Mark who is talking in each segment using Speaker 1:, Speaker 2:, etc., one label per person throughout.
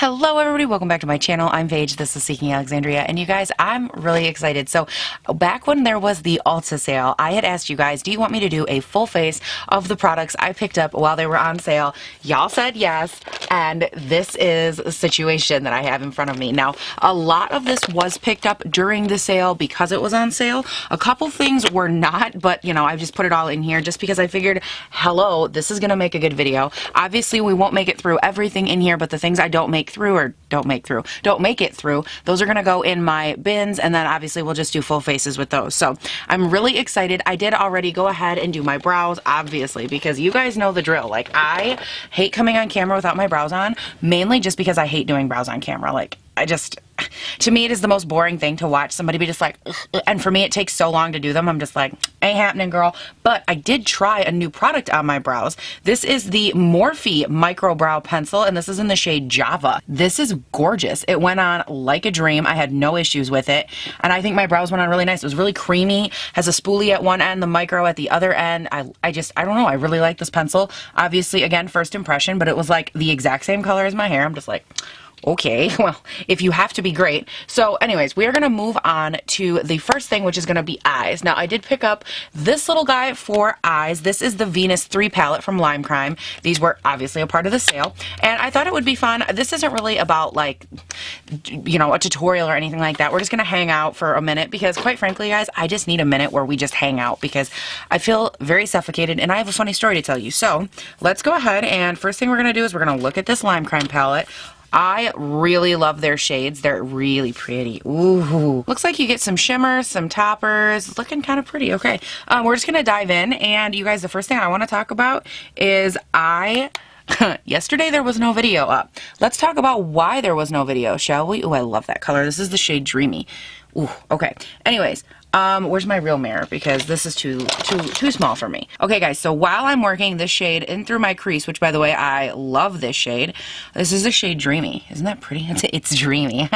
Speaker 1: Hello everybody, welcome back to my channel. I'm Paige, this is Seeking Alexandria, and you guys, I'm really excited. So back when there was the Ulta sale, I had asked you guys, do you want me to do a full face of the products I picked up while they were on sale? Y'all said yes, and this is a situation that I have in front of me. Now, a lot of this was picked up during the sale because it was on sale. A couple things were not, but you know, I've just put it all in here just because I figured, hello, this is gonna make a good video. Obviously, we won't make it through everything in here, but the things I don't make it through, those are gonna go in my bins, and then obviously we'll just do full faces with those. So I'm really excited. I did already go ahead and do my brows, obviously, because you guys know the drill. Like, I hate coming on camera without my brows on, mainly just because I hate doing brows on camera. Like, to me, it is the most boring thing to watch somebody be just like, ugh, and for me, it takes so long to do them. I'm just like, ain't happening, girl. But I did try a new product on my brows. This is the Morphe Micro Brow Pencil, and this is in the shade Java. This is gorgeous. It went on like a dream. I had no issues with it, and I think my brows went on really nice. It was really creamy, has a spoolie at one end, the micro at the other end. I don't know. I really like this pencil. Obviously, again, first impression, but it was like the exact same color as my hair. I'm just like, okay, well, if you have to be great. So anyways, we are going to move on to the first thing, which is going to be eyes. Now, I did pick up this little guy for eyes. This is the Venus 3 palette from Lime Crime. These were obviously a part of the sale, and I thought it would be fun. This isn't really about, like, you know, a tutorial or anything like that. We're just going to hang out for a minute because, quite frankly, guys, I just need a minute where we just hang out because I feel very suffocated and I have a funny story to tell you. So let's go ahead, and first thing we're going to do is we're going to look at this Lime Crime palette. I really love their shades. They're really pretty. Ooh. Looks like you get some shimmers, some toppers. Looking kind of pretty. Okay. We're just going to dive in. And you guys, the first thing I want to talk about is yesterday there was no video up. Let's talk about why there was no video, shall we? Ooh, I love that color. This is the shade Dreamy. Ooh, okay. Anyways, where's my real mirror? Because this is too small for me. Okay, guys, so while I'm working this shade in through my crease, which, by the way, I love this shade. This is the shade Dreamy. Isn't that pretty? It's dreamy.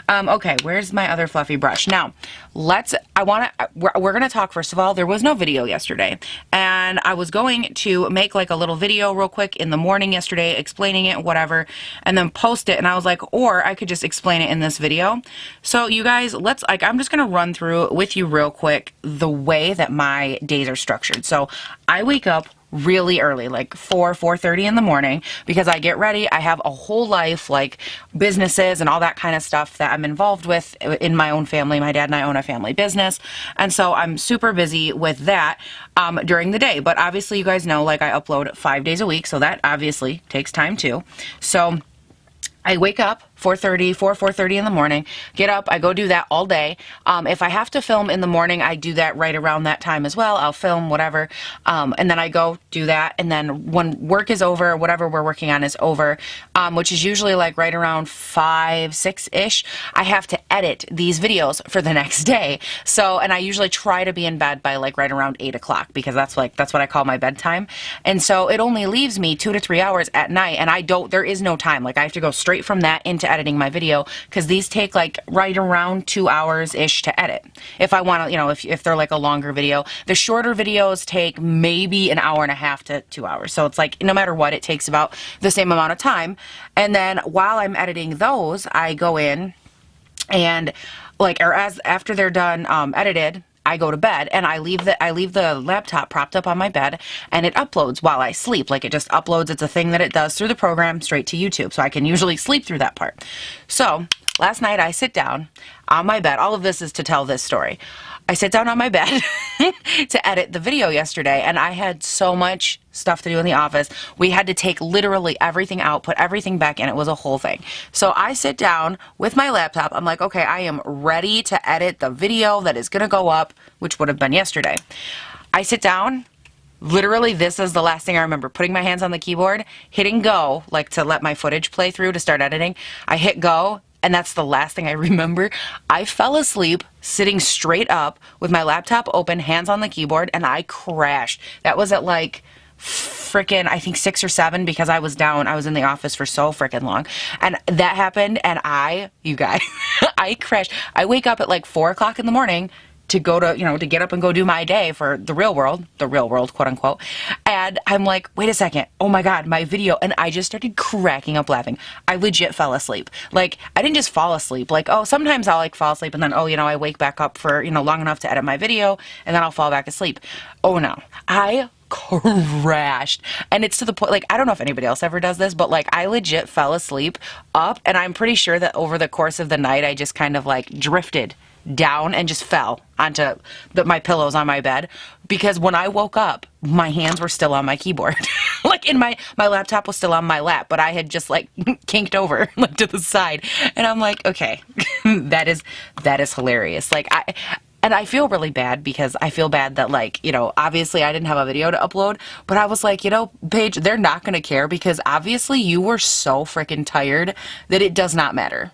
Speaker 1: Okay, where's my other fluffy brush? Now, we're gonna talk, first of all, there was no video yesterday, and I was going to make like a little video real quick in the morning yesterday explaining it, whatever, and then post it, and I was like, or I could just explain it in this video. So you guys, I'm just gonna run through with you real quick the way that my days are structured. So I wake up really early, like 4:30 in the morning, because I get ready. I have a whole life, like businesses and all that kind of stuff that I'm involved with in my own family. My dad and I own a family business, and so I'm super busy with that during the day. But obviously, you guys know, like, I upload 5 days a week, so that obviously takes time too. So I wake up 4:30 in the morning, get up, I go do that all day. If I have to film in the morning, I do that right around that time as well. I'll film whatever, and then I go do that, and then when work is over, whatever we're working on is over, which is usually like right around 5, 6-ish, I have to edit these videos for the next day. So, and I usually try to be in bed by like right around 8 o'clock, because that's what I call my bedtime. And so it only leaves me 2 to 3 hours at night, and there is no time. Like, I have to go straight from that into editing my video, because these take like right around 2 hours-ish to edit. If I want to, you know, if they're like a longer video. The shorter videos take maybe an hour and a half to 2 hours. So it's like, no matter what, it takes about the same amount of time. And then while I'm editing those, I go in and after they're done edited, I go to bed, and I leave the laptop propped up on my bed, and it uploads while I sleep. Like, it just uploads. It's a thing that it does through the program straight to YouTube, so I can usually sleep through that part. So last night I sit down on my bed. All of this is to tell this story. I sit down on my bed to edit the video yesterday, and I had so much stuff to do in the office. We had to take literally everything out, put everything back in. It was a whole thing. So I sit down with my laptop. I'm like, okay, I am ready to edit the video that is going to go up, which would have been yesterday. I sit down. Literally, this is the last thing I remember. Putting my hands on the keyboard, hitting go, like to let my footage play through to start editing. I hit go, and that's the last thing I remember. I fell asleep sitting straight up with my laptop open, hands on the keyboard, and I crashed. That was at like frickin', I think 6 or 7, because I was in the office for so frickin' long. And that happened, and you guys, I crashed. I wake up at like 4 o'clock in the morning, to go to, to get up and go do my day for the real world, quote unquote. And I'm like, wait a second. Oh my God, my video. And I just started cracking up laughing. I legit fell asleep. Like, I didn't just fall asleep. Like, oh, sometimes I'll like fall asleep and then, oh, I wake back up for, long enough to edit my video and then I'll fall back asleep. Oh no, I crashed. And it's to the point, like, I don't know if anybody else ever does this, but like I legit fell asleep up, and I'm pretty sure that over the course of the night I just kind of like drifted down and just fell onto my pillows on my bed, because when I woke up my hands were still on my keyboard. Like, in my laptop was still on my lap, but I had just like kinked over like to the side, and I'm like, okay. that is hilarious. Like, I feel really bad, because I feel bad that, like, obviously I didn't have a video to upload, but I was like, Paige, they're not going to care, because obviously you were so freaking tired that it does not matter.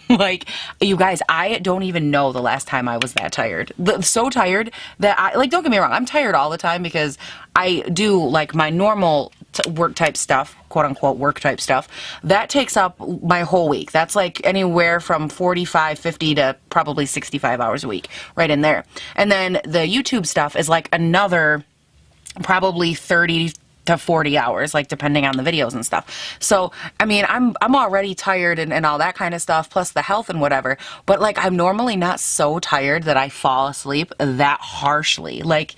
Speaker 1: Like, you guys, I don't even know the last time I was that tired. So tired that don't get me wrong, I'm tired all the time, because I do like my normal work type stuff, quote unquote work type stuff. That takes up my whole week. That's like anywhere from 45, 50 to probably 65 hours a week, right in there. And then the YouTube stuff is like another probably 30 to 40 hours, like depending on the videos and stuff. So, I mean, I'm already tired and all that kind of stuff, plus the health and whatever, but like I'm normally not so tired that I fall asleep that harshly. Like,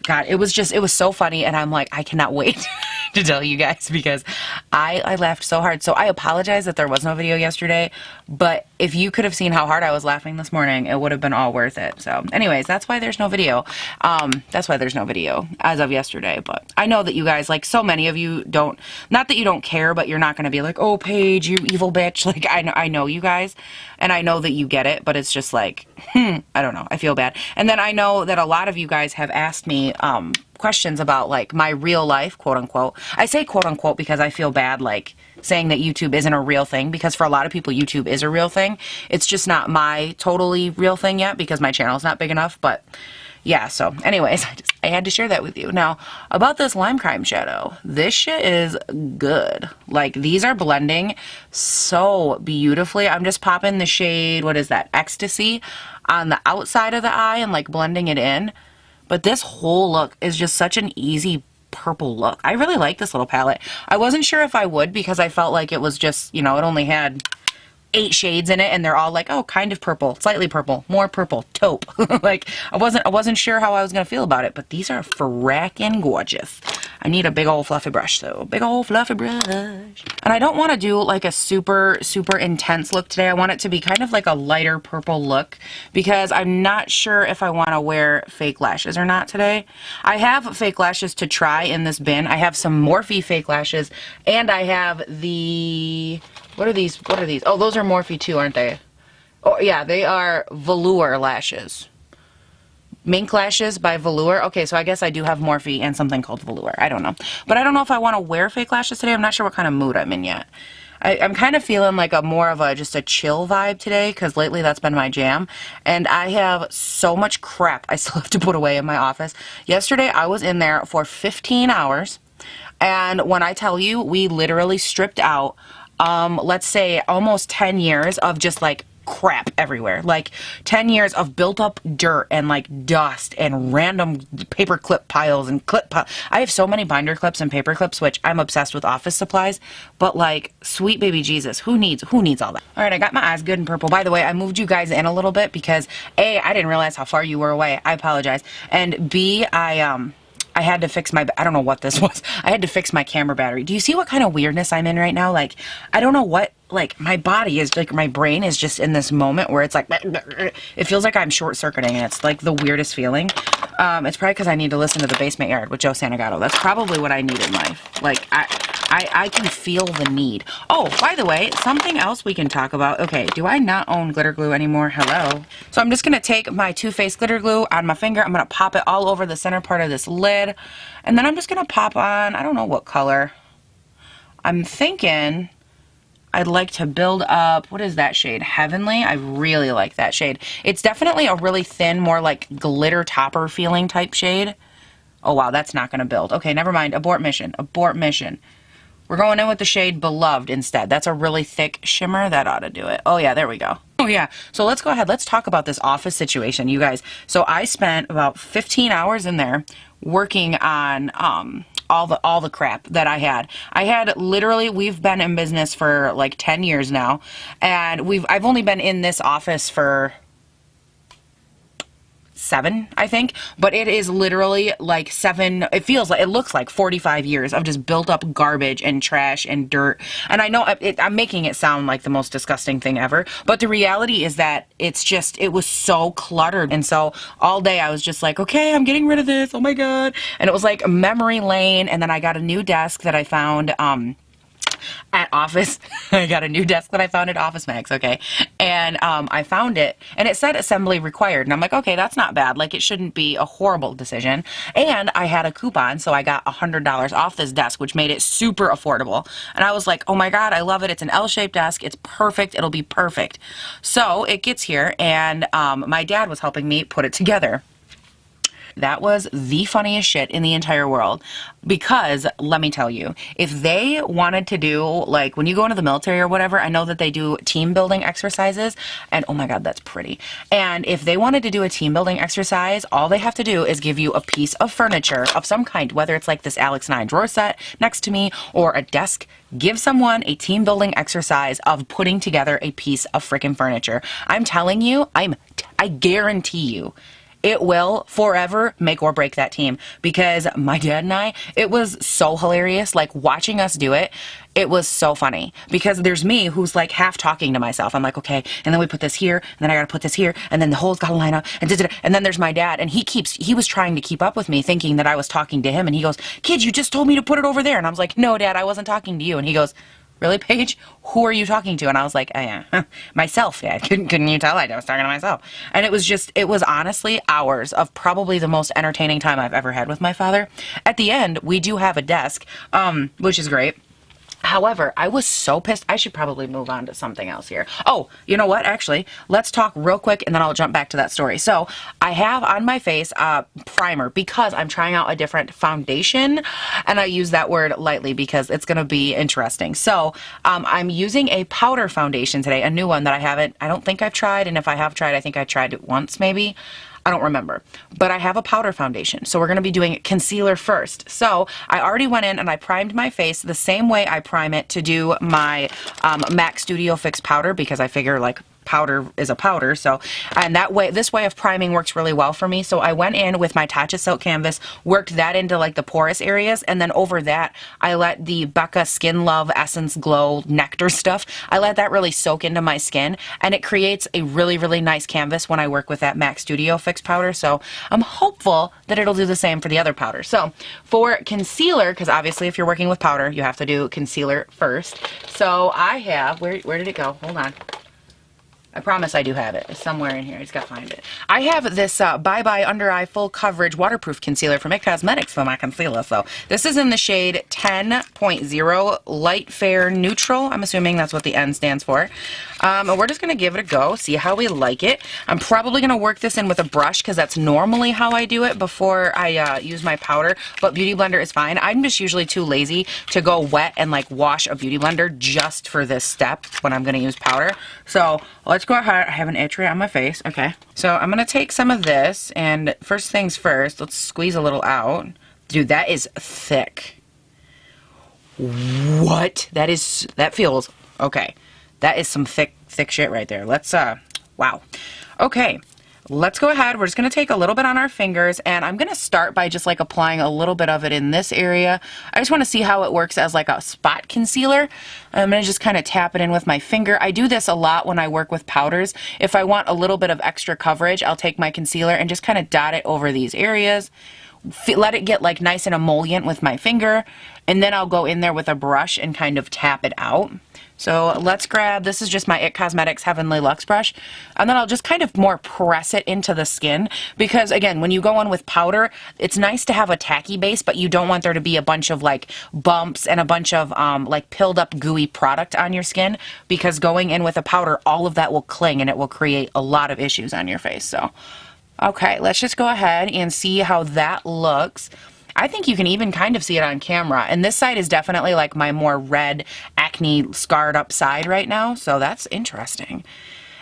Speaker 1: God, it was so funny, and I'm like, I cannot wait to tell you guys, because I laughed so hard. So I apologize that there was no video yesterday, but if you could have seen how hard I was laughing this morning, it would have been all worth it. So anyways, that's why there's no video. That's why there's no video as of yesterday. But I know that you guys, like, so many of you don't, not that you don't care, but you're not going to be like, oh, Paige, you evil bitch. Like, I know you guys, and I know that you get it, but it's just like, I don't know. I feel bad. And then I know that a lot of you guys have asked me questions about like my real life, quote unquote. I say quote unquote because I feel bad like saying that YouTube isn't a real thing, because for a lot of people YouTube is a real thing. It's just not my totally real thing yet, because my channel is not big enough. But yeah, so anyways, I had to share that with you. Now, about this Lime Crime shadow, this shit is good. Like, these are blending so beautifully. I'm just popping the shade, what is that, Ecstasy, on the outside of the eye and like blending it in. But this whole look is just such an easy purple look. I really like this little palette. I wasn't sure if I would, because I felt like it was just, it only had 8 shades in it, and they're all like, oh, kind of purple, slightly purple, more purple, taupe. Like, I wasn't sure how I was gonna feel about it, but these are frackin' gorgeous. I need a big old fluffy brush though, big old fluffy brush. And I don't want to do like a super intense look today. I want it to be kind of like a lighter purple look, because I'm not sure if I want to wear fake lashes or not today. I have fake lashes to try in this bin. I have some Morphe fake lashes, and I have the, what are these? Oh, those are Morphe too, aren't they? Oh yeah, they are velour lashes. Mink lashes by Velour. Okay, so I guess I do have Morphe and something called Velour. I don't know. But I don't know if I want to wear fake lashes today. I'm not sure what kind of mood I'm in yet. I'm kind of feeling like more of just a chill vibe today, because lately that's been my jam. And I have so much crap I still have to put away in my office. Yesterday I was in there for 15 hours. And when I tell you, we literally stripped out, let's say almost 10 years of just like crap everywhere. Like 10 years of built up dirt and like dust and random paper clip piles and I have so many binder clips and paper clips, which I'm obsessed with office supplies, but like, sweet baby Jesus, who needs all that? All right, I got my eyes good and purple. By the way, I moved you guys in a little bit because A, I didn't realize how far you were away. I apologize. And B, I had to fix my, I don't know what this was. I had to fix my camera battery. Do you see what kind of weirdness I'm in right now? Like, I don't know what, like, my body is, like, my brain is just in this moment where it's like, it feels like I'm short-circuiting, and it's, like, the weirdest feeling. It's probably because I need to listen to The Basement Yard with Joe Santagato. That's probably what I need in life. Like, I can feel the need. Oh, by the way, something else we can talk about. Okay, do I not own glitter glue anymore? Hello. So I'm just going to take my Too Faced glitter glue on my finger. I'm going to pop it all over the center part of this lid. And then I'm just going to pop on, I don't know what color. I'm thinking I'd like to build up, what is that shade? Heavenly? I really like that shade. It's definitely a really thin, more like glitter topper feeling type shade. Oh wow, that's not going to build. Okay, never mind. Abort mission. Abort mission. We're going in with the shade Beloved instead. That's a really thick shimmer. That ought to do it. Oh yeah, there we go. Oh yeah. So let's go ahead. Let's talk about this office situation, you guys. So I spent about 15 hours in there working on all the crap that I had. I had literally, we've been in business for like 10 years now, and I've only been in this office for 7, I think, but it is literally like 7, it looks like 45 years of just built up garbage and trash and dirt. And I know I'm making it sound like the most disgusting thing ever, but the reality is that it was so cluttered. And so all day I was just like, okay, I'm getting rid of this. Oh my God. And it was like memory lane. And then I got a new desk that I found, at Office. I got a new desk that I found at Office Max, okay? And I found it, and it said assembly required. And I'm like, okay, that's not bad. Like, it shouldn't be a horrible decision. And I had a coupon, so I got $100 off this desk, which made it super affordable. And I was like, oh my God, I love it. It's an L-shaped desk. It's perfect. It'll be perfect. So it gets here, and my dad was helping me put it together. That was the funniest shit in the entire world, because let me tell you, if they wanted to do, like, when you go into the military or whatever, I know that they do team building exercises, and oh my God, that's pretty. And if they wanted to do a team building exercise, all they have to do is give you a piece of furniture of some kind, whether it's like this Alex 9 drawer set next to me or a desk. Give someone a team building exercise of putting together a piece of freaking furniture. I'm telling you, I guarantee you, it will forever make or break that team, because my dad and I, it was so hilarious, like watching us do it. It was so funny, because there's me who's like half talking to myself. I'm like, okay, and then we put this here, and then I gotta put this here, and then the hole's gotta line up, and then there's my dad, and he was trying to keep up with me, thinking that I was talking to him, and he goes, kid, you just told me to put it over there. And I was like, no, Dad, I wasn't talking to you. And he goes, really, Paige? Who are you talking to? And I was like, oh, yeah, myself, Dad. Couldn't you tell? I was talking to myself. And it was honestly hours of probably the most entertaining time I've ever had with my father. At the end, we do have a desk, which is great. However, I was so pissed. I should probably move on to something else here. Oh, you know what? Actually, let's talk real quick, and then I'll jump back to that story. So I have on my face primer, because I'm trying out a different foundation, and I use that word lightly because it's going to be interesting. So I'm using a powder foundation today, a new one that I don't think I've tried, and if I have tried, I think I tried it once maybe. I don't remember, but I have a powder foundation. So we're going to be doing concealer first. So I already went in and I primed my face the same way I prime it to do my MAC Studio Fix powder, because I figure like powder is a powder. So, and this way of priming works really well for me. So I went in with my Tatcha Silk Canvas, worked that into like the porous areas, and then over that, I let the Becca Skin Love Essence Glow Nectar stuff, I let that really soak into my skin, and it creates a really, really nice canvas when I work with that MAC Studio Fix powder. So I'm hopeful that it'll do the same for the other powder. So for concealer, because obviously if you're working with powder, you have to do concealer first. So I have, where did it go? Hold on. I promise I do have it. It's somewhere in here. I just gotta find it. I have this Bye Bye Under Eye Full Coverage Waterproof Concealer from IT Cosmetics for my concealer. So this is in the shade 10.0 Light Fair Neutral. I'm assuming that's what the N stands for. And we're just gonna give it a go, see how we like it. I'm probably gonna work this in with a brush, because that's normally how I do it before I use my powder, but Beauty Blender is fine. I'm just usually too lazy to go wet and like wash a Beauty Blender just for this step when I'm gonna use powder. So let's go ahead. I have an itch right on my face. Okay. So I'm going to take some of this, and first things first, let's squeeze a little out. Dude, that is thick. What? That feels, okay. That is some thick shit right there. Let's, wow. Okay. Let's go ahead. We're just going to take a little bit on our fingers, and I'm going to start by just like applying a little bit of it in this area. I just want to see how it works as like a spot concealer. I'm going to just kind of tap it in with my finger. I do this a lot when I work with powders. If I want a little bit of extra coverage, I'll take my concealer and just kind of dot it over these areas. Let it get like nice and emollient with my finger, and then I'll go in there with a brush and kind of tap it out. So let's grab, this is just my IT Cosmetics Heavenly Luxe brush, and then I'll just kind of more press it into the skin, because again, when you go in with powder, it's nice to have a tacky base, but you don't want there to be a bunch of like bumps and a bunch of like pilled up gooey product on your skin, because going in with a powder, all of that will cling and it will create a lot of issues on your face. So okay, let's just go ahead and see how that looks. I think you can even kind of see it on camera. And this side is definitely like my more red, acne scarred up side right now. So that's interesting.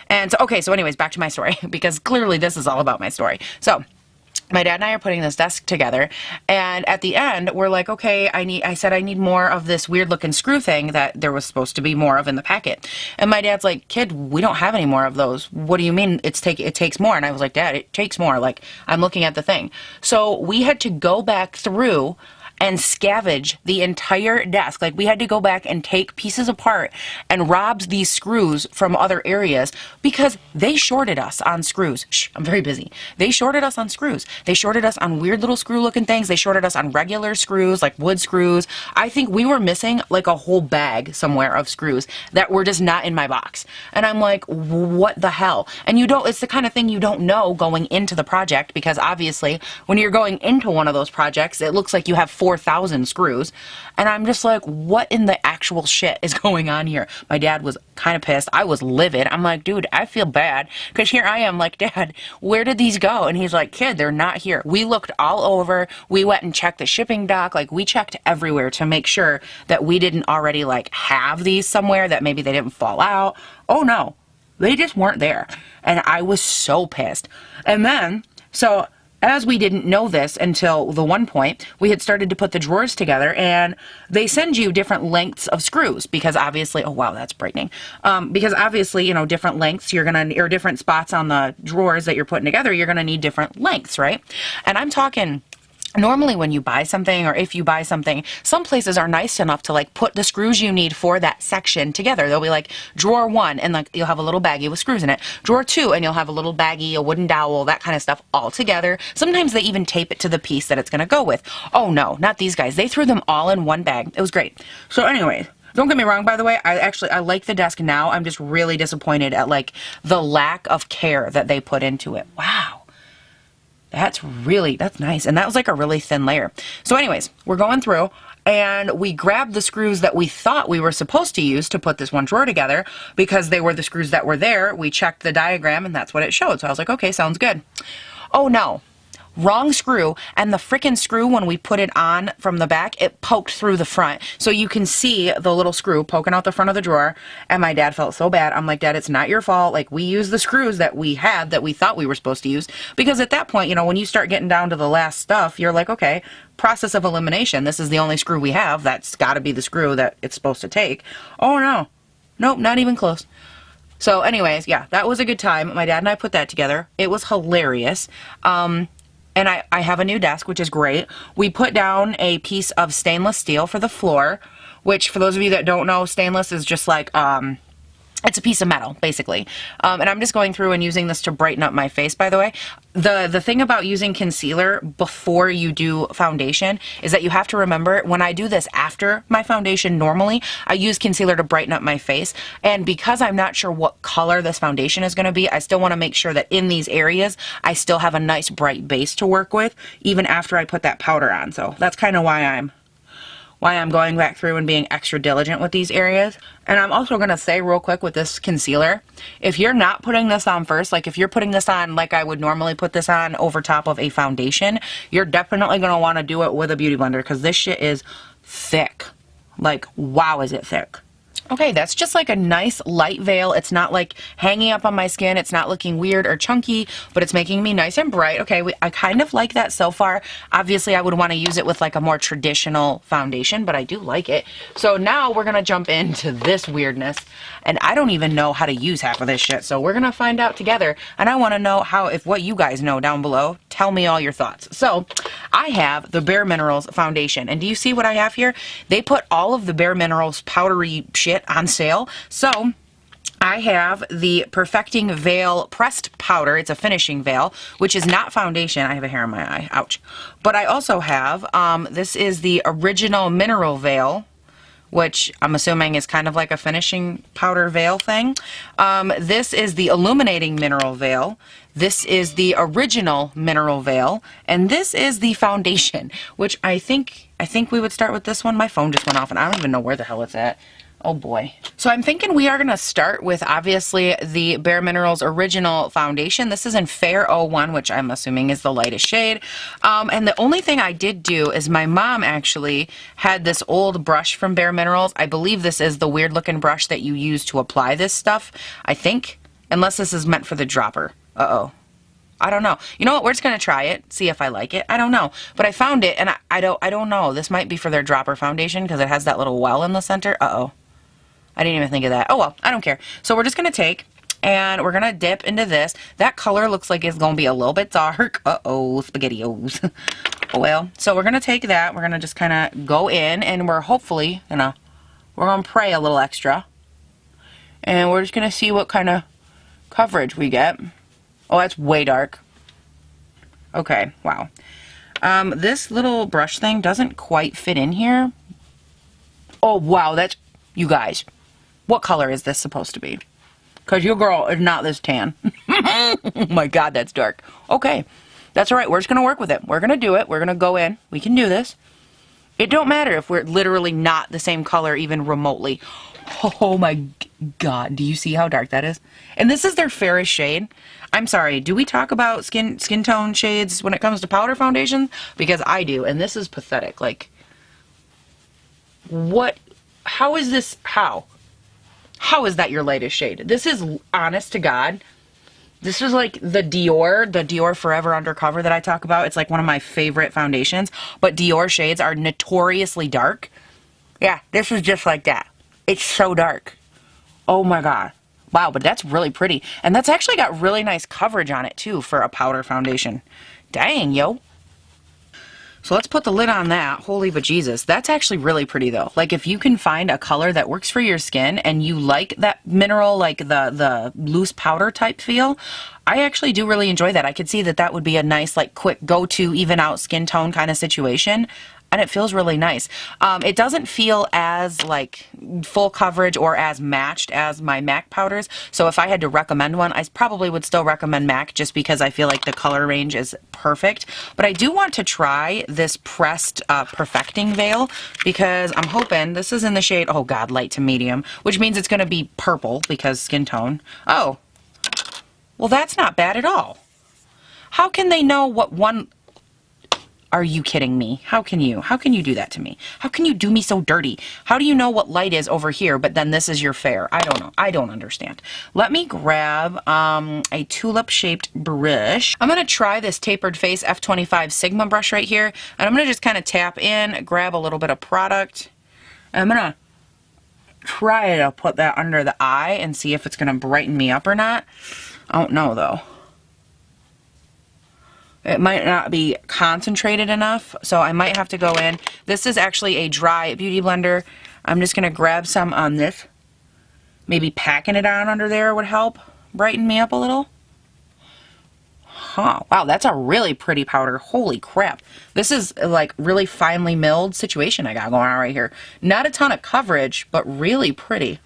Speaker 1: And so, okay, so anyways, back to my story, because clearly this is all about my story. So my dad and I are putting this desk together, and at the end, we're like, okay, I said I need more of this weird looking screw thing that there was supposed to be more of in the packet. And my dad's like, kid, we don't have any more of those. What do you mean it takes more? And I was like, Dad, it takes more. Like, I'm looking at the thing. So we had to go back through and scavenge the entire desk. Like, we had to go back and take pieces apart and rob these screws from other areas because they shorted us on screws. Shh, I'm very busy. They shorted us on screws. They shorted us on weird little screw looking things. They shorted us on regular screws, like wood screws. I think we were missing like a whole bag somewhere of screws that were just not in my box. And I'm like, what the hell? And it's the kind of thing you don't know going into the project, because obviously when you're going into one of those projects, it looks like you have 4,000 screws. And I'm just like, what in the actual shit is going on here? My dad was kind of pissed. I was livid. I'm like, dude, I feel bad, because here I am like, Dad, where did these go? And he's like, kid, they're not here. We looked all over. We went and checked the shipping dock. Like, we checked everywhere to make sure that we didn't already like have these somewhere, that maybe they didn't fall out. Oh no, they just weren't there. And I was so pissed. And then, so as we didn't know this until the one point, we had started to put the drawers together, and they send you different lengths of screws, because obviously, oh wow, that's brightening. Because obviously, different lengths, or different spots on the drawers that you're putting together, you're gonna need different lengths, right? And I'm talking, normally when you buy something, or if you buy something, some places are nice enough to like put the screws you need for that section together. They'll be like drawer 1, and like you'll have a little baggie with screws in it. Drawer 2, and you'll have a little baggie, a wooden dowel, that kind of stuff all together. Sometimes they even tape it to the piece that it's going to go with. Oh no, not these guys. They threw them all in one bag. It was great. So anyways, don't get me wrong, by the way, I like the desk now. I'm just really disappointed at like the lack of care that they put into it. Wow. That's nice. And that was like a really thin layer. So anyways, we're going through, and we grabbed the screws that we thought we were supposed to use to put this one drawer together, because they were the screws that were there. We checked the diagram, and that's what it showed. So I was like, okay, sounds good. Oh no. Wrong screw, and the frickin' screw, when we put it on from the back, it poked through the front. So you can see the little screw poking out the front of the drawer, and my dad felt so bad. I'm like, Dad, it's not your fault. Like, we used the screws that we had that we thought we were supposed to use, because at that point, when you start getting down to the last stuff, you're like, okay, process of elimination. This is the only screw we have. That's got to be the screw that it's supposed to take. Oh no. Nope, not even close. So anyways, yeah, that was a good time. My dad and I put that together. It was hilarious. And I have a new desk, which is great. We put down a piece of stainless steel for the floor, which, for those of you that don't know, stainless is just like, it's a piece of metal, basically. And I'm just going through and using this to brighten up my face, by the way. The thing about using concealer before you do foundation is that you have to remember, when I do this after my foundation normally, I use concealer to brighten up my face. And because I'm not sure what color this foundation is going to be, I still want to make sure that in these areas, I still have a nice bright base to work with, even after I put that powder on. So that's kind of why I'm going back through and being extra diligent with these areas. And I'm also going to say real quick with this concealer, if you're not putting this on first, like if you're putting this on like I would normally put this on over top of a foundation, you're definitely going to want to do it with a beauty blender, because this shit is thick. Like, wow, is it thick. Okay, that's just like a nice light veil. It's not like hanging up on my skin. It's not looking weird or chunky, but it's making me nice and bright. Okay, I kind of like that so far. Obviously, I would want to use it with like a more traditional foundation, but I do like it. So now we're going to jump into this weirdness, and I don't even know how to use half of this shit, so we're going to find out together, and I want to know if what you guys know down below. Tell me all your thoughts. So I have the Bare Minerals foundation, and do you see what I have here? They put all of the Bare Minerals powdery shit on sale. So I have the Perfecting Veil Pressed Powder. It's a finishing veil, which is not foundation. I have a hair in my eye. Ouch. But I also have, this is the Original Mineral Veil, which I'm assuming is kind of like a finishing powder veil thing. This is the Illuminating Mineral Veil. This is the Original Mineral Veil. And this is the foundation, which I think we would start with this one. My phone just went off and I don't even know where the hell it's at. Oh boy. So I'm thinking we are going to start with obviously the Bare Minerals Original Foundation. This is in Fair 01, which I'm assuming is the lightest shade. And the only thing I did do is my mom actually had this old brush from Bare Minerals. I believe this is the weird looking brush that you use to apply this stuff, I think. Unless this is meant for the dropper. Uh-oh. I don't know. You know what? We're just going to try it, see if I like it. I don't know. But I found it, and I don't know. This might be for their dropper foundation because it has that little well in the center. Uh-oh. I didn't even think of that. Oh, well, I don't care. So we're just going to take, and we're going to dip into this. That color looks like it's going to be a little bit dark. Uh-oh, SpaghettiOs. Oh, well. So we're going to take that. We're going to just kind of go in, and we're hopefully, we're going to pray a little extra. And we're just going to see what kind of coverage we get. Oh, that's way dark. Okay, wow. This little brush thing doesn't quite fit in here. Oh, wow, that's, you guys. What color is this supposed to be? Because your girl is not this tan. Oh my God, that's dark. Okay, that's all right. We're just going to work with it. We're going to do it. We're going to go in. We can do this. It don't matter if we're literally not the same color even remotely. Oh my God, do you see how dark that is? And this is their fairest shade. I'm sorry, do we talk about skin tone shades when it comes to powder foundation? Because I do, and this is pathetic. Like, what? How is this? How? How is that your lightest shade? This is, honest to God, this is like the Dior Forever Undercover that I talk about. It's like one of my favorite foundations, but Dior shades are notoriously dark. Yeah, this is just like that. It's so dark. Oh my God. Wow, but that's really pretty. And that's actually got really nice coverage on it too for a powder foundation. Dang, yo. So let's put the lid on that. Holy bejesus. That's actually really pretty though. Like if you can find a color that works for your skin and you like that mineral, like the loose powder type feel, I actually do really enjoy that. I could see that that would be a nice like quick go-to even out skin tone kind of situation. And it feels really nice. It doesn't feel as like full coverage or as matched as my MAC powders. So if I had to recommend one, I probably would still recommend MAC just because I feel like the color range is perfect. But I do want to try this pressed perfecting veil because I'm hoping this is in the shade, oh God, light to medium, which means it's going to be purple because skin tone. Oh, well, that's not bad at all. How can they know what one... Are you kidding me? How can you? How can you do that to me? How can you do me so dirty? How do you know what light is over here, but then this is your fair? I don't know. I don't understand. Let me grab a tulip-shaped brush. I'm going to try this Tapered Face F25 Sigma brush right here, and I'm going to just kind of tap in, grab a little bit of product, and I'm going to try to put that under the eye and see if it's going to brighten me up or not. I don't know, though. It might not be concentrated enough, so I might have to go in. This is actually a dry beauty blender. I'm just going to grab some on this. Maybe packing it on under there would help brighten me up a little. Huh. Wow, that's a really pretty powder. Holy crap. This is like really finely milled situation I got going on right here. Not a ton of coverage, but really pretty.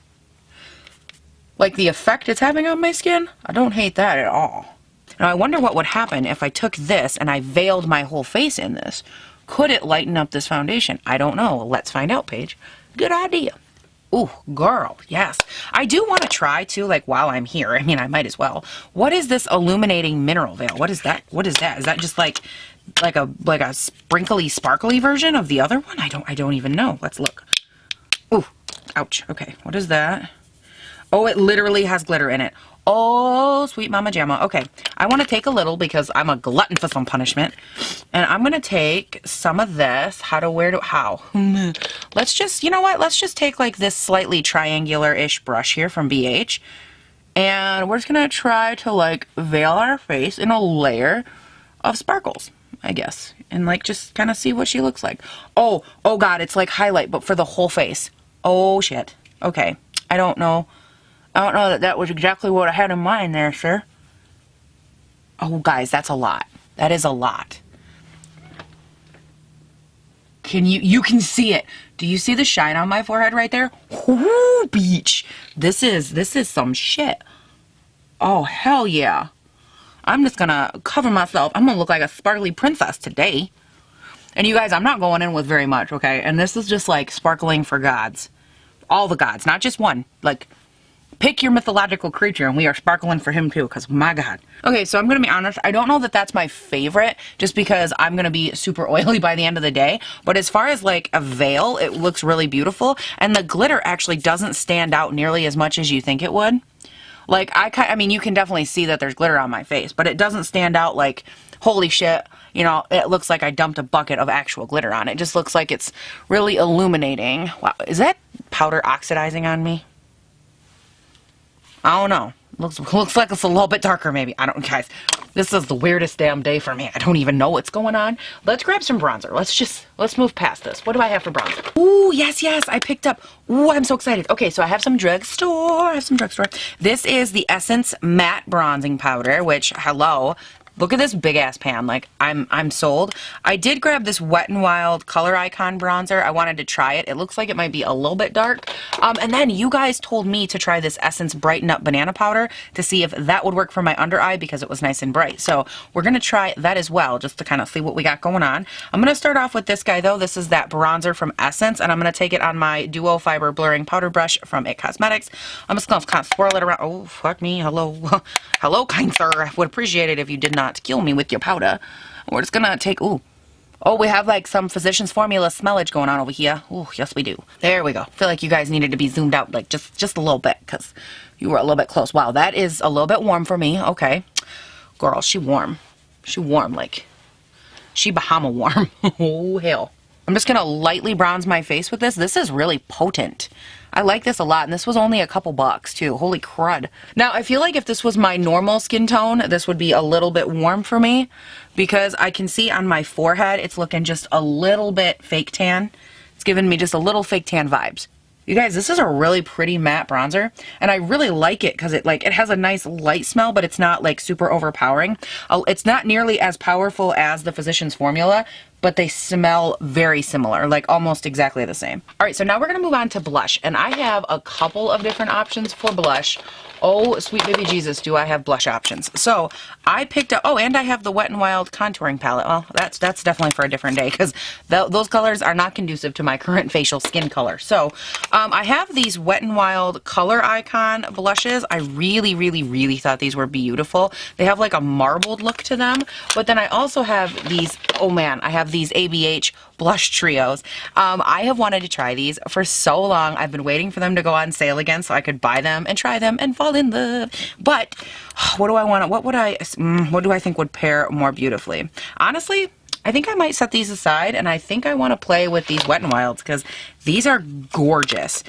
Speaker 1: Like the effect it's having on my skin, I don't hate that at all. Now I wonder what would happen if I took this and I veiled my whole face in this. Could it lighten up this foundation? I don't know. Let's find out, Paige. Good idea. Ooh, girl, yes. I do want to try too, like while I'm here. I mean, I might as well. What is this illuminating mineral veil? What is that? What is that? Is that just like a sprinkly, sparkly version of the other one? I don't even know. Let's look. Ooh, ouch. Okay, what is that? Oh, it literally has glitter in it. Oh, sweet mama jamma. Okay, I want to take a little because I'm a glutton for some punishment. And I'm going to take some of this. How? Let's just, you know what? Let's just take like this slightly triangular-ish brush here from BH. And we're just going to try to like veil our face in a layer of sparkles, I guess. And like just kind of see what she looks like. Oh God, it's like highlight, but for the whole face. Oh shit. Okay, I don't know that was exactly what I had in mind there, sir. Oh, guys, that's a lot. That is a lot. You can see it. Do you see the shine on my forehead right there? Whoo, beach. This is some shit. Oh, hell yeah. I'm just gonna cover myself. I'm gonna look like a sparkly princess today. And you guys, I'm not going in with very much, okay? And this is just like sparkling for gods. all the gods, not just one. Like, pick your mythological creature, and we are sparkling for him too, because my God. Okay, so I'm going to be honest, I don't know that that's my favorite, just because I'm going to be super oily by the end of the day, but as far as like a veil, it looks really beautiful, and the glitter actually doesn't stand out nearly as much as you think it would. Like, I mean, you can definitely see that there's glitter on my face, but it doesn't stand out like, holy shit, you know, it looks like I dumped a bucket of actual glitter on it. It just looks like it's really illuminating. Wow, is that powder oxidizing on me? I don't know. Looks like it's a little bit darker maybe. I don't, guys, this is the weirdest damn day for me. I don't even know what's going on. Let's grab some bronzer. Let's move past this. What do I have for bronzer? Ooh, yes, I picked up. Ooh, I'm so excited. Okay, so I have some drugstore. This is the Essence Matte Bronzing Powder, which, hello. Look at this big ass pan. Like, I'm sold. I did grab this Wet n Wild Color Icon bronzer. I wanted to try it. It looks like it might be a little bit dark. And then you guys told me to try this Essence Brighten Up Banana Powder to see if that would work for my under eye because it was nice and bright. So we're gonna try that as well, just to kind of see what we got going on. I'm gonna start off with this guy though. This is that bronzer from Essence, and I'm gonna take it on my Duo Fiber Blurring Powder Brush from IT Cosmetics. I'm just gonna kind of swirl it around. Oh, fuck me. Hello. Hello, kind sir. I would appreciate it if you did not kill me with your powder. We're just gonna take, ooh. Oh, we have like some Physicians Formula smellage going on over here. Ooh, yes we do. There we go. I feel like you guys needed to be zoomed out like just a little bit because you were a little bit close. Wow, that is a little bit warm for me. Okay. Girl, she warm. She warm, like, she Bahama warm. Oh, hell. I'm just gonna lightly bronze my face with this. This is really potent. I like this a lot, and this was only a couple bucks too. Holy crud. Now, I feel like if this was my normal skin tone, this would be a little bit warm for me because I can see on my forehead, it's looking just a little bit fake tan. It's giving me just a little fake tan vibes. You guys, this is a really pretty matte bronzer, and I really like it because it has a nice light smell, but it's not like super overpowering. It's not nearly as powerful as the Physicians Formula, but they smell very similar, like almost exactly the same. All right, so now we're gonna move on to blush, and I have a couple of different options for blush. Oh, sweet baby Jesus, do I have blush options. So I picked up, oh, and I have the Wet n Wild contouring palette. Well, that's definitely for a different day because those colors are not conducive to my current facial skin color. So I have these Wet n Wild Color Icon blushes. I really thought these were beautiful. They have like a marbled look to them, but then I also have these, oh man, I have these ABH blush trios. I have wanted to try these for so long. I've been waiting for them to go on sale again so I could buy them and try them and fall in love. But what do I want? What do I think would pair more beautifully? Honestly, I think I might set these aside, and I think I want to play with these Wet n Wilds because these are gorgeous.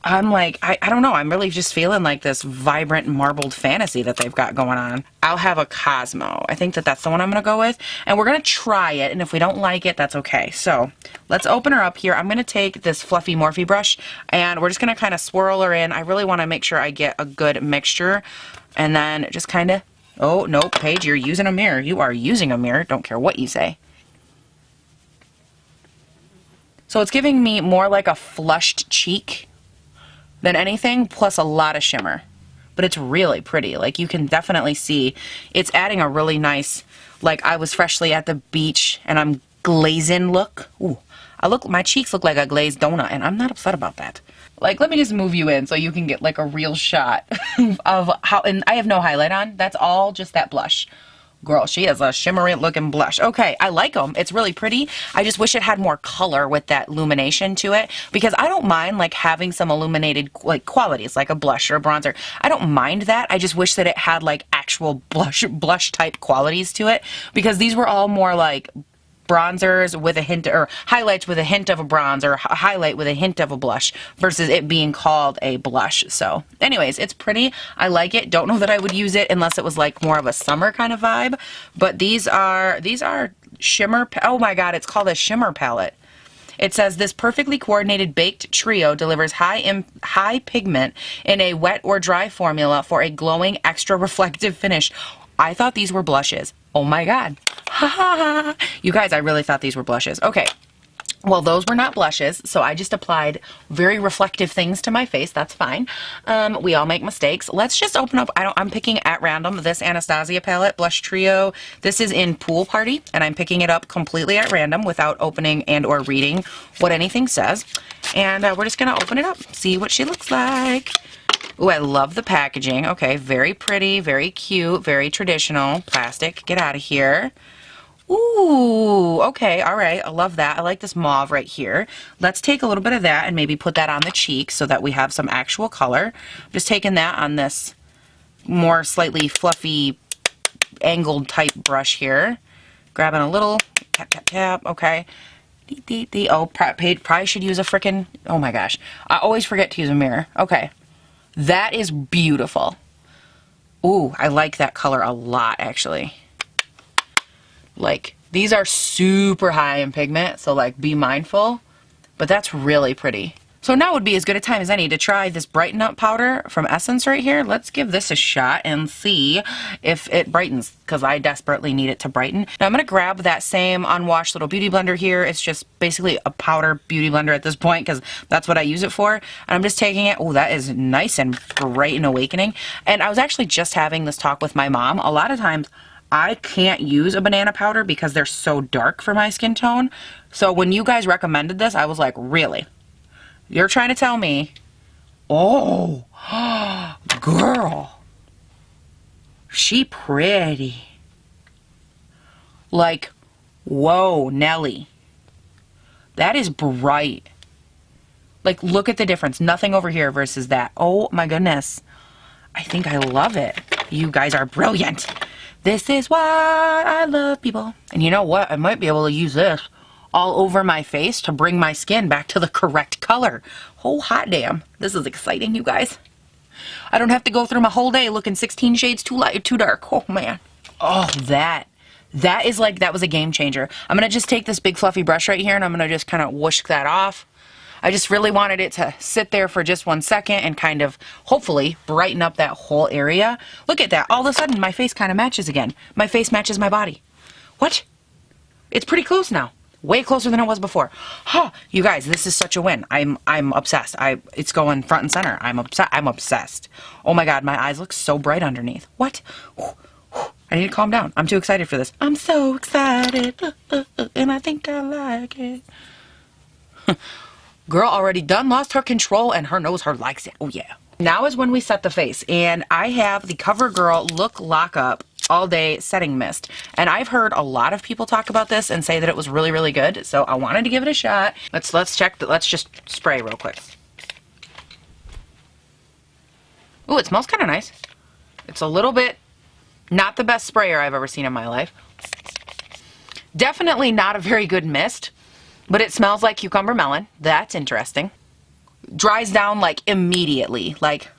Speaker 1: I'm like, I don't know, I'm really just feeling like this vibrant marbled fantasy that they've got going on. I'll have a Cosmo. I think that's the one I'm going to go with. And we're going to try it, and if we don't like it, that's okay. So let's open her up here. I'm going to take this fluffy Morphe brush, and we're just going to kind of swirl her in. I really want to make sure I get a good mixture. And then just kind of, oh, no, Paige, you're using a mirror. You are using a mirror. Don't care what you say. So it's giving me more like a flushed cheek than anything, plus a lot of shimmer. But it's really pretty. Like, you can definitely see it's adding a really nice, like, I was freshly at the beach and I'm glazing look. Ooh, my cheeks look like a glazed donut, and I'm not upset about that. Like, let me just move you in so you can get like a real shot of how, and I have no highlight on. That's all just that blush. Girl, she has a shimmery looking blush. Okay, I like them. It's really pretty. I just wish it had more color with that illumination to it, because I don't mind like having some illuminated like qualities like a blush or a bronzer. I don't mind that. I just wish that it had like actual blush type qualities to it, because these were all more like bronzers with a hint, or highlights with a hint of a bronze, or highlight with a hint of a blush, versus it being called a blush. So anyways, it's pretty. I like it. Don't know that I would use it unless it was like more of a summer kind of vibe. But these are shimmer. Oh my god, it's called a shimmer palette. It says this perfectly coordinated baked trio delivers high pigment in a wet or dry formula for a glowing, extra reflective finish. I thought these were blushes. Oh my god. Ha ha ha. You guys, I really thought these were blushes. Okay. Well, those were not blushes, so I just applied very reflective things to my face. That's fine. We all make mistakes. Let's just open up. I'm picking at random this Anastasia palette, Blush Trio. This is in Pool Party, and I'm picking it up completely at random without opening and or reading what anything says. And we're just going to open it up, see what she looks like. Ooh, I love the packaging. Okay, very pretty, very cute, very traditional. Plastic, get out of here. Ooh, okay, all right, I love that. I like this mauve right here. Let's take a little bit of that and maybe put that on the cheek so that we have some actual color. I'm just taking that on this more slightly fluffy, angled type brush here. Grabbing a little, tap, tap, tap, okay. Oh, probably should use a frickin', oh my gosh. I always forget to use a mirror. Okay, that is beautiful. Ooh, I like that color a lot, actually. Like, these are super high in pigment, so like be mindful, but that's really pretty. So now would be as good a time as any to try this Brighten Up powder from Essence right here. Let's give this a shot and see if it brightens, because I desperately need it to brighten. Now I'm going to grab that same unwashed little beauty blender here. It's just basically a powder beauty blender at this point, because that's what I use it for. And I'm just taking it. Oh, that is nice and bright and awakening. And I was actually just having this talk with my mom. A lot of times I can't use a banana powder because they're so dark for my skin tone. So when you guys recommended this, I was like, really? You're trying to tell me, oh, girl, she pretty. Like, whoa, Nelly. That is bright. Like, look at the difference. Nothing over here versus that. Oh my goodness. I think I love it. You guys are brilliant. This is why I love people. And you know what? I might be able to use this all over my face to bring my skin back to the correct color. Oh, hot damn. This is exciting, you guys. I don't have to go through my whole day looking 16 shades too light or too dark. Oh, man. Oh, that is like, that was a game changer. I'm going to just take this big fluffy brush right here and I'm going to just kind of whoosh that off. I just really wanted it to sit there for just 1 second and kind of hopefully brighten up that whole area. Look at that. All of a sudden, my face kind of matches again. My face matches my body. What? It's pretty close now. Way closer than it was before. Huh. You guys, this is such a win. I'm obsessed. It's going front and center. I'm obsessed. Oh my God, my eyes look so bright underneath. What? I need to calm down. I'm too excited for this. I'm so excited. And I think I like it. Girl already done lost her control and her knows her likes it. Oh yeah. Now is when we set the face, and I have the CoverGirl Look Lockup All Day Setting Mist. And I've heard a lot of people talk about this and say that it was really, really good. So I wanted to give it a shot. Let's check that. Let's just spray real quick. Ooh, it smells kind of nice. It's a little bit not the best sprayer I've ever seen in my life. Definitely not a very good mist. But it smells like cucumber melon. That's interesting. Dries down like immediately. Like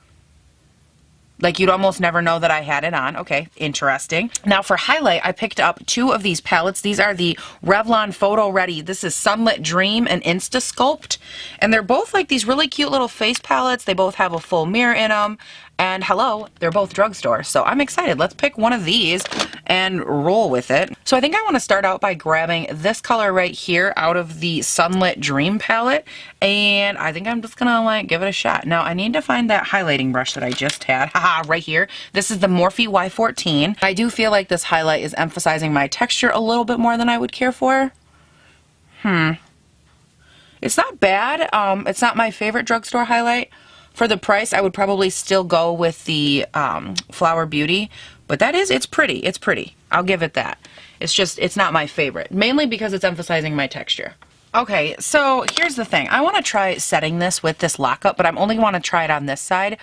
Speaker 1: you'd almost never know that I had it on. Okay, interesting. Now for highlight, I picked up 2 of these palettes. These are the Revlon Photo Ready. This is Sunlit Dream and Insta Sculpt. And they're both like these really cute little face palettes. They both have a full mirror in them. And hello, they're both drugstore. So I'm excited. Let's pick one of these and roll with it. So I think I want to start out by grabbing this color right here out of the Sunlit Dream palette. And I think I'm just going to like give it a shot. Now I need to find that highlighting brush that I just had. Haha, right here. This is the Morphe Y14. I do feel like this highlight is emphasizing my texture a little bit more than I would care for. It's not bad. It's not my favorite drugstore highlight. For the price, I would probably still go with the Flower Beauty, but it's pretty. It's pretty. I'll give it that. It's just, it's not my favorite, mainly because it's emphasizing my texture. Okay, so here's the thing. I want to try setting this with this lockup, but I only want to try it on this side.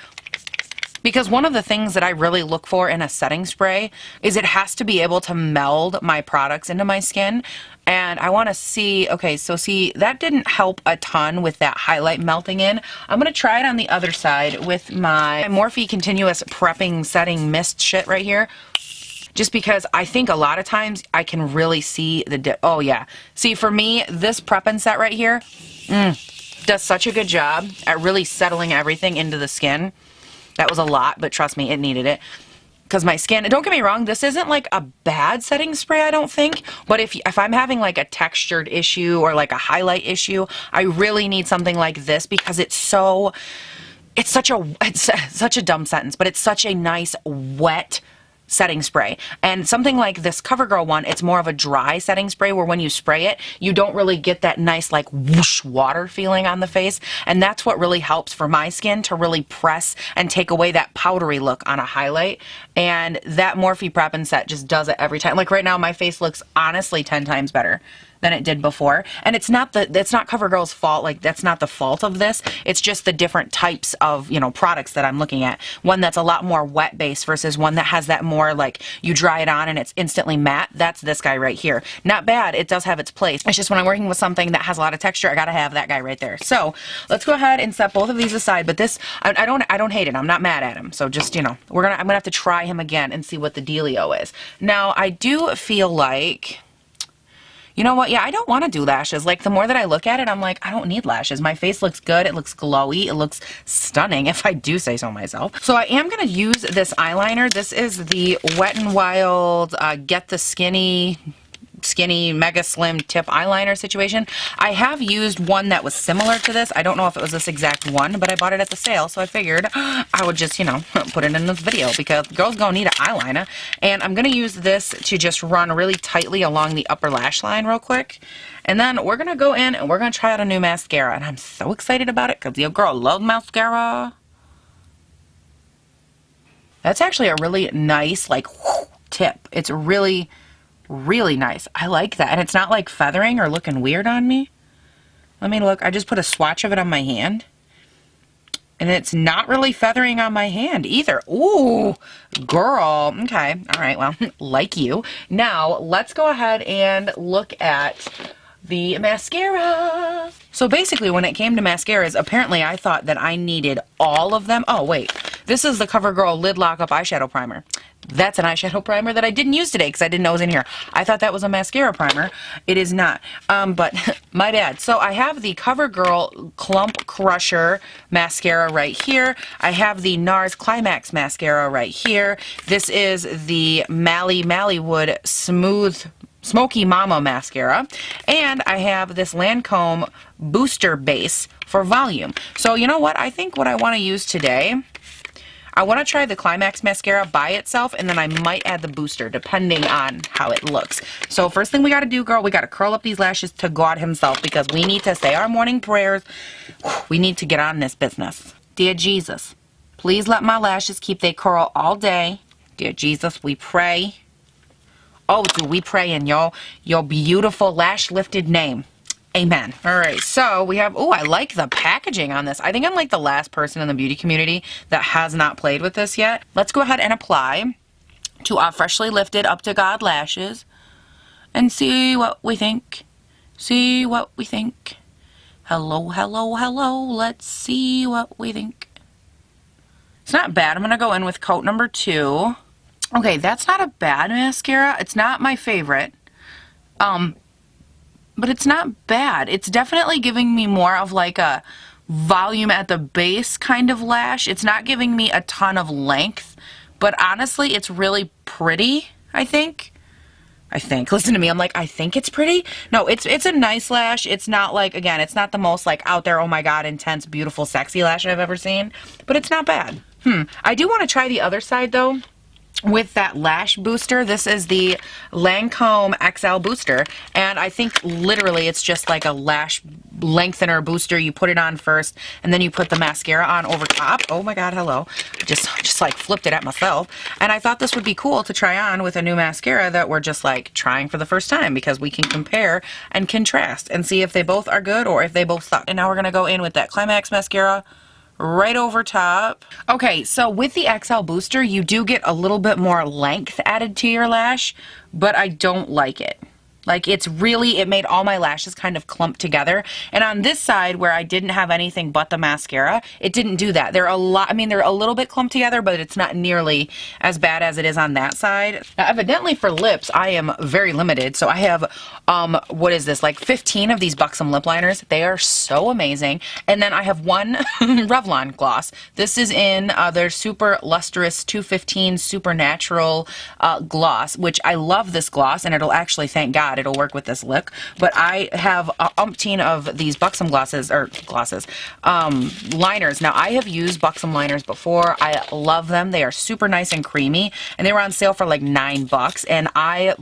Speaker 1: Because one of the things that I really look for in a setting spray is it has to be able to meld my products into my skin. And I want to see, okay, so see, that didn't help a ton with that highlight melting in. I'm going to try it on the other side with my Morphe Continuous Prepping Setting Mist shit right here. Just because I think a lot of times I can really see the, oh yeah. See, for me, this Prep and Set right here does such a good job at really settling everything into the skin. That was a lot, but trust me, it needed it. because my skin, don't get me wrong, this isn't like a bad setting spray, I don't think, but if I'm having like a textured issue or like a highlight issue, I really need something like this because it's such a dumb sentence, but it's such a nice wet setting spray. And something like this CoverGirl one, it's more of a dry setting spray where when you spray it, you don't really get that nice like whoosh water feeling on the face. And that's what really helps for my skin to really press and take away that powdery look on a highlight. And that Morphe Prep and Set just does it every time. Like right now, my face looks honestly 10 times better than it did before. And it's not CoverGirl's fault. Like, that's not the fault of this. It's just the different types of, you know, products that I'm looking at. One that's a lot more wet based versus one that has that more like you dry it on and it's instantly matte. That's this guy right here. Not bad. It does have its place. It's just when I'm working with something that has a lot of texture, I gotta have that guy right there. So let's go ahead and set both of these aside. But this, I don't hate it. I'm not mad at him. So just, you know, I'm gonna have to try him again and see what the dealio is. Now, I do feel like, you know what? Yeah, I don't want to do lashes. Like, the more that I look at it, I'm like, I don't need lashes. My face looks good. It looks glowy. It looks stunning, if I do say so myself. So I am going to use this eyeliner. This is the Wet n Wild Get the Skinny Mega Slim Tip eyeliner situation. I have used one that was similar to this. I don't know if it was this exact one, but I bought it at the sale, so I figured I would just, you know, put it in this video because girls gonna need an eyeliner. And I'm gonna use this to just run really tightly along the upper lash line real quick. And then we're gonna go in and we're gonna try out a new mascara. And I'm so excited about it because your girl loves mascara. That's actually a really nice, like, tip. It's really nice. I like that. And it's not like feathering or looking weird on me. Let me look. I just put a swatch of it on my hand. And it's not really feathering on my hand either. Ooh, girl. Okay. All right. Well, like you. Now, let's go ahead and look at the mascara. So basically, when it came to mascaras, apparently I thought that I needed all of them. Oh, wait. This is the CoverGirl Lid Lock Up Eyeshadow Primer. That's an eyeshadow primer that I didn't use today because I didn't know it was in here. I thought that was a mascara primer. It is not. But my bad. So I have the CoverGirl Clump Crusher mascara right here. I have the NARS Climax mascara right here. This is the Mallywood Smoky Mama mascara. And I have this Lancome Booster Base for volume. So you know what? I think what I want to use today, I want to try the Climax mascara by itself, and then I might add the booster, depending on how it looks. So first thing we got to do, girl, we got to curl up these lashes to God himself, because we need to say our morning prayers. We need to get on this business. Dear Jesus, please let my lashes keep they curl all day. Dear Jesus, we pray. Oh, do we pray in your beautiful lash-lifted name. Amen. All right, so we have, oh, I like the packaging on this. I think I'm like the last person in the beauty community that has not played with this yet. Let's go ahead and apply to our freshly lifted up to God lashes and see what we think. See what we think. Hello, hello, hello. Let's see what we think. It's not bad. I'm going to go in with coat number 2. Okay, that's not a bad mascara. It's not my favorite. But it's not bad. It's definitely giving me more of like a volume at the base kind of lash. It's not giving me a ton of length, but honestly, it's really pretty, I think. Listen to me, I'm like, I think it's pretty. No, it's a nice lash. It's not like, again, it's not the most like out there, oh my God, intense, beautiful, sexy lash I've ever seen, but it's not bad. I do want to try the other side though. With that lash booster. This is the Lancome XL booster, and I think literally it's just like a lash lengthener booster. You put it on first and then you put the mascara on over top. Oh my God, hello. Just like flipped it at myself. And I thought this would be cool to try on with a new mascara that we're just like trying for the first time, because we can compare and contrast and see if they both are good or if they both suck. And now we're gonna go in with that Climax mascara right over top. Okay, so with the XL booster, you do get a little bit more length added to your lash, but I don't like it. Like it's really, it made all my lashes kind of clump together. And on this side where I didn't have anything but the mascara, it didn't do that. They're a lot, I mean, they're a little bit clumped together, but it's not nearly as bad as it is on that side. Now, evidently for lips, I am very limited. So I have, what is this? Like 15 of these Buxom lip liners. They are so amazing. And then I have one Revlon gloss. This is in their Super Lustrous 215 Supernatural gloss, which I love this gloss, and it'll actually, thank God, it'll work with this look. But I have a umpteen of these Buxom liners. Now, I have used Buxom liners before. I love them. They are super nice and creamy, and they were on sale for like $9. And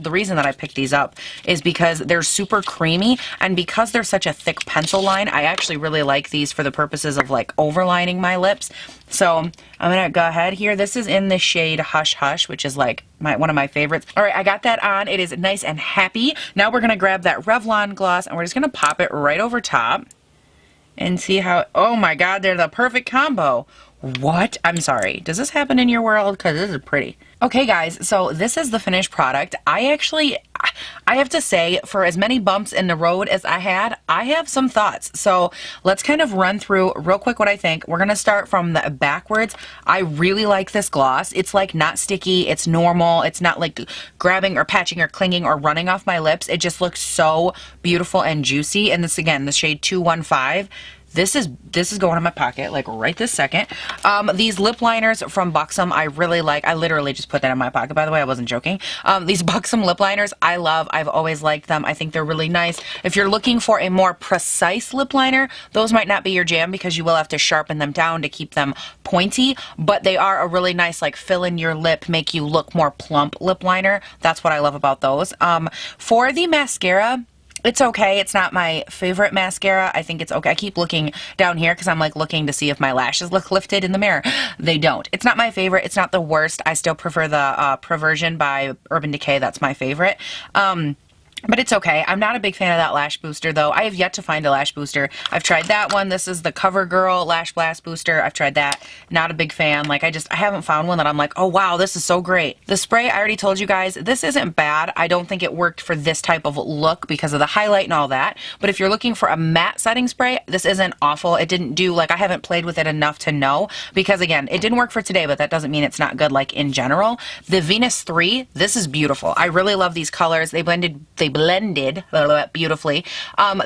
Speaker 1: the reason that I picked these up is because they're super creamy, and because they're such a thick pencil line, I actually really like these for the purposes of like overlining my lips. So I'm gonna go ahead here. This is in the shade Hush Hush, which is like one of my favorites. All right, I got that on. It is nice and happy. Now we're gonna grab that Revlon gloss and we're just gonna pop it right over top and see how, oh my God, they're the perfect combo. What? I'm sorry. Does this happen in your world? Because this is pretty. Okay, guys, so this is the finished product. I have to say, for as many bumps in the road as I had, I have some thoughts. So let's kind of run through real quick what I think. We're going to start from the backwards. I really like this gloss. It's like not sticky. It's normal. It's not like grabbing or patching or clinging or running off my lips. It just looks so beautiful and juicy. And this, again, the shade 215. This is going in my pocket, like right this second. These lip liners from Buxom, I really like. I literally just put that in my pocket, by the way. I wasn't joking. These Buxom lip liners, I love. I've always liked them. I think they're really nice. If you're looking for a more precise lip liner, those might not be your jam because you will have to sharpen them down to keep them pointy, but they are a really nice, like, fill in your lip, make you look more plump lip liner. That's what I love about those. For the mascara, it's okay. It's not my favorite mascara. I think it's okay. I keep looking down here because I'm like looking to see if my lashes look lifted in the mirror. They don't. It's not my favorite. It's not the worst. I still prefer the Perversion by Urban Decay. That's my favorite. But it's okay. I'm not a big fan of that lash booster, though. I have yet to find a lash booster. I've tried that one. This is the CoverGirl Lash Blast Booster. I've tried that. Not a big fan. Like, I haven't found one that I'm like, oh, wow, this is so great. The spray, I already told you guys, this isn't bad. I don't think it worked for this type of look because of the highlight and all that. But if you're looking for a matte setting spray, this isn't awful. It didn't do, like, I haven't played with it enough to know. Because, again, it didn't work for today, but that doesn't mean it's not good, like, in general. The Venus 3, this is beautiful. I really love these colors. They blended beautifully.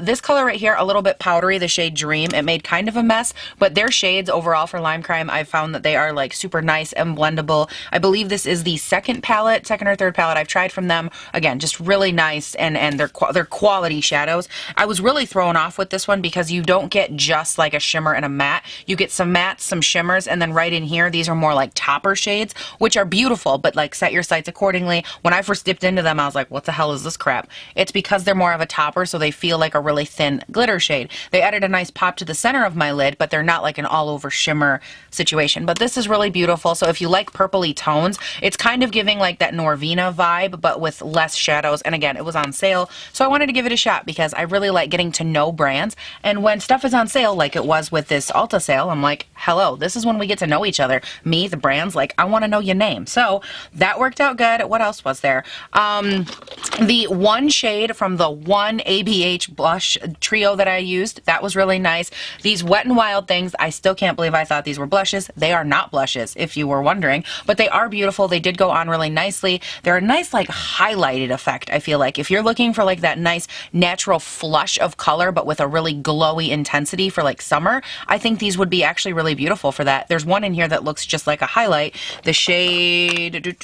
Speaker 1: This color right here, a little bit powdery, the shade Dream. It made kind of a mess, but their shades overall for Lime Crime, I've found that they are like super nice and blendable. I believe this is the second or third palette I've tried from them. Again, just really nice, and they're quality shadows. I was really thrown off with this one because you don't get just like a shimmer and a matte. You get some mattes, some shimmers, and then right in here, these are more like topper shades, which are beautiful, but like set your sights accordingly. When I first dipped into them, I was like, what the hell is this crap? It's because they're more of a topper, so they feel like a really thin glitter shade. They added a nice pop to the center of my lid, but they're not like an all-over shimmer situation. But this is really beautiful, so if you like purpley tones, it's kind of giving like that Norvina vibe, but with less shadows. And again, it was on sale, so I wanted to give it a shot because I really like getting to know brands. And when stuff is on sale, like it was with this Ulta sale, I'm like, hello, this is when we get to know each other. Me, the brands, like, I want to know your name. So that worked out good. What else was there? The one shade from the one ABH blush trio that I used, that was really nice. These Wet n Wild things, I still can't believe I thought these were blushes. They are not blushes, if you were wondering, but they are beautiful. They did go on really nicely. They're a nice, like, highlighted effect, I feel like. If you're looking for, like, that nice natural flush of color, but with a really glowy intensity for, like, summer, I think these would be actually really beautiful for that. There's one in here that looks just like a highlight. The shade,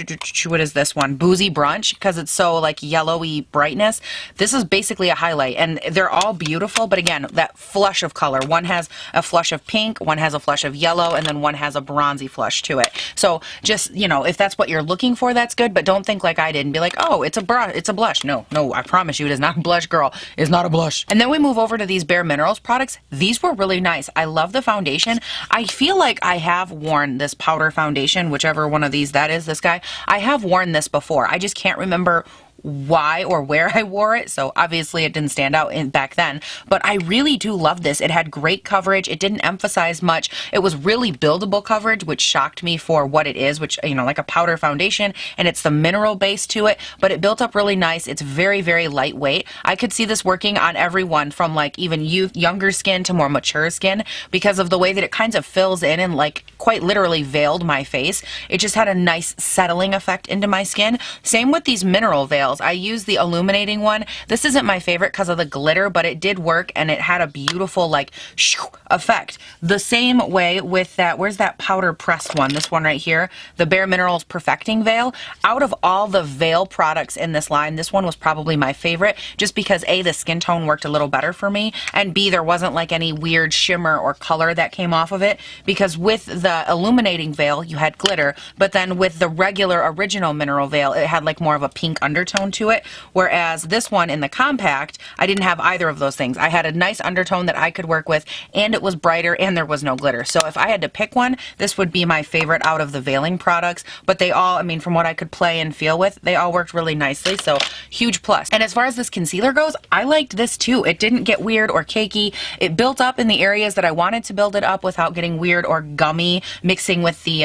Speaker 1: what is this one? Boozy Brunch, because it's so, like, yellowy brightness. This is basically a highlight, and they're all beautiful, but again, that flush of color. One has a flush of pink, one has a flush of yellow, and then one has a bronzy flush to it. So just, you know, if that's what you're looking for, that's good, but don't think like I did and be like, oh, it's a blush. No, I promise you, it is not a blush, girl. It's not a blush. And then we move over to these Bare Minerals products. These were really nice. I love the foundation. I feel like I have worn this powder foundation, whichever one of these that is, this guy. I have worn this before. I just can't remember why or where I wore it, so obviously it didn't stand out back then, but I really do love this. It had great coverage. It didn't emphasize much. It was really buildable coverage, which shocked me for what it is, which, you know, like a powder foundation, and it's the mineral base to it, but it built up really nice. It's very, very lightweight. I could see this working on everyone from like even younger skin to more mature skin because of the way that it kind of fills in and like quite literally veiled my face. It just had a nice settling effect into my skin. Same with these mineral veils. I used the illuminating one. This isn't my favorite because of the glitter, but it did work and it had a beautiful like shoo effect. The same way with that, where's that powder pressed one? This one right here, the Bare Minerals Perfecting Veil. Out of all the veil products in this line, this one was probably my favorite just because A, the skin tone worked a little better for me, and B, there wasn't like any weird shimmer or color that came off of it, because with the illuminating veil, you had glitter, but then with the regular original mineral veil, it had like more of a pink undertone to it, whereas this one in the compact, I didn't have either of those things. I had a nice undertone that I could work with, and it was brighter, and there was no glitter. So if I had to pick one, this would be my favorite out of the veiling products, but they all, I mean, from what I could play and feel with, they all worked really nicely, so huge plus. And as far as this concealer goes, I liked this too. It didn't get weird or cakey. It built up in the areas that I wanted to build it up without getting weird or gummy, mixing with the,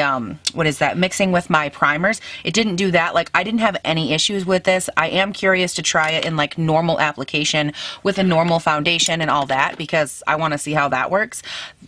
Speaker 1: what is that? Mixing with my primers. It didn't do that. Like, I didn't have any issues with this. I am curious to try it in like normal application with a normal foundation and all that because I want to see how that works.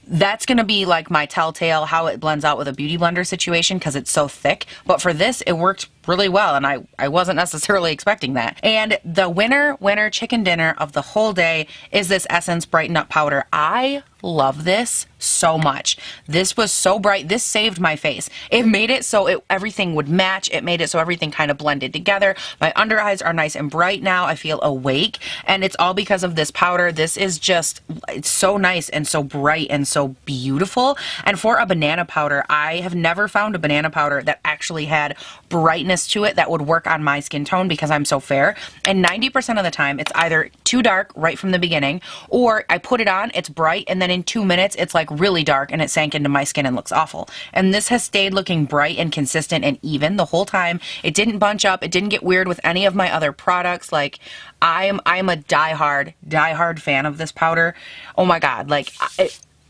Speaker 1: That's going to be like my telltale how it blends out with a beauty blender situation because it's so thick. But for this, it worked really well, and I wasn't necessarily expecting that. And the winner chicken dinner of the whole day is this Essence Brighten Up Powder. I love this so much. This was so bright. This saved my face. It made it so everything would match. It made it so everything kind of blended together. My under eyes are nice and bright now. I feel awake, and it's all because of this powder. This is just, it's so nice and so bright and so beautiful. And for a banana powder, I have never found a banana powder that actually had brightness to it that would work on my skin tone because I'm so fair. And 90% of the time, it's either too dark right from the beginning, or I put it on, it's bright, and then in 2 minutes, it's like really dark and it sank into my skin and looks awful. And this has stayed looking bright and consistent and even the whole time. It didn't bunch up. It didn't get weird with any of my other products. Like, I'm a diehard fan of this powder. Oh my God. Like,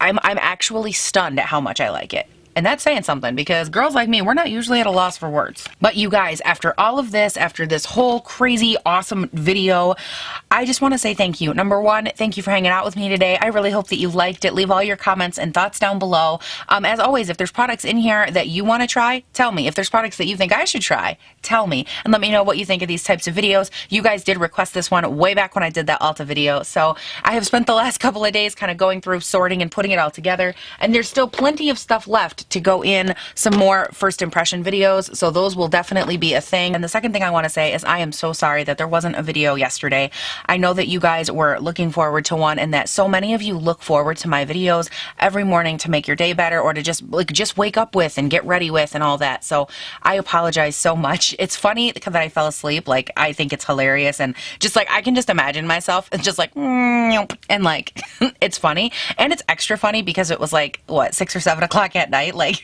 Speaker 1: I'm actually stunned at how much I like it. And that's saying something because girls like me, we're not usually at a loss for words. But you guys, after all of this, after this whole crazy, awesome video, I just want to say thank you. Number one, thank you for hanging out with me today. I really hope that you liked it. Leave all your comments and thoughts down below. As always, if there's products in here that you want to try, tell me. If there's products that you think I should try, tell me. And let me know what you think of these types of videos. You guys did request this one way back when I did that Ulta video. So I have spent the last couple of days kind of going through, sorting, and putting it all together. And there's still plenty of stuff left to go in some more first impression videos, so those will definitely be a thing. And the second thing I want to say is I am so sorry that there wasn't a video yesterday. I know that you guys were looking forward to one, and that so many of you look forward to my videos every morning to make your day better or to just wake up with and get ready with and all that. So I apologize so much. It's funny because I fell asleep. Like, I think it's hilarious, and just like I can just imagine myself and just like and like it's funny, and it's extra funny because it was like what, 6 or 7 o'clock at night. Like,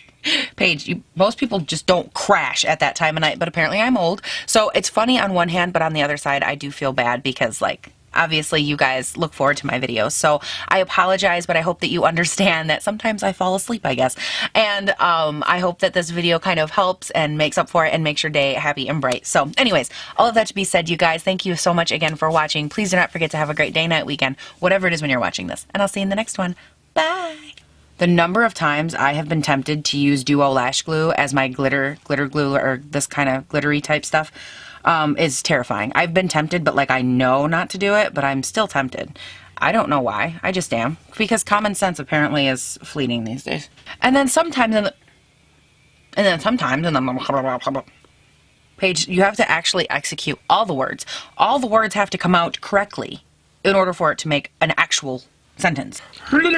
Speaker 1: Paige, most people just don't crash at that time of night, but apparently I'm old. So it's funny on one hand, but on the other side, I do feel bad because, like, obviously you guys look forward to my videos. So I apologize, but I hope that you understand that sometimes I fall asleep, I guess. And I hope that this video kind of helps and makes up for it and makes your day happy and bright. So anyways, all of that to be said, you guys, thank you so much again for watching. Please do not forget to have a great day, night, weekend, whatever it is when you're watching this. And I'll see you in the next one. Bye! The number of times I have been tempted to use Duo Lash Glue as my glitter glue or this kind of glittery type stuff is terrifying. I've been tempted, but like I know not to do it, but I'm still tempted. I don't know why. I just am. Because common sense apparently is fleeting these days. And then sometimes Paige, you have to actually execute all the words. All the words have to come out correctly in order for it to make an actual sentence. Okay,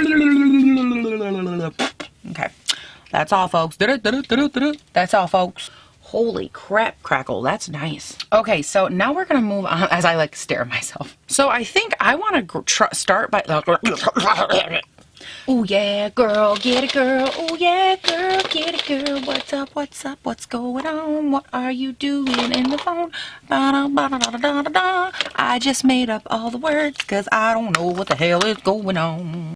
Speaker 1: that's all, folks. That's all, folks. Holy crap, crackle, that's nice. Okay, so now we're gonna move on as I like stare at myself. So I think I want to start by Oh yeah, girl, get it, girl. Oh yeah, girl, get it, girl. What's up? What's up? What's going on? What are you doing in the phone? Ba-da, ba-da, da, da, da, da. I just made up all the words 'cause I don't know what the hell is going on.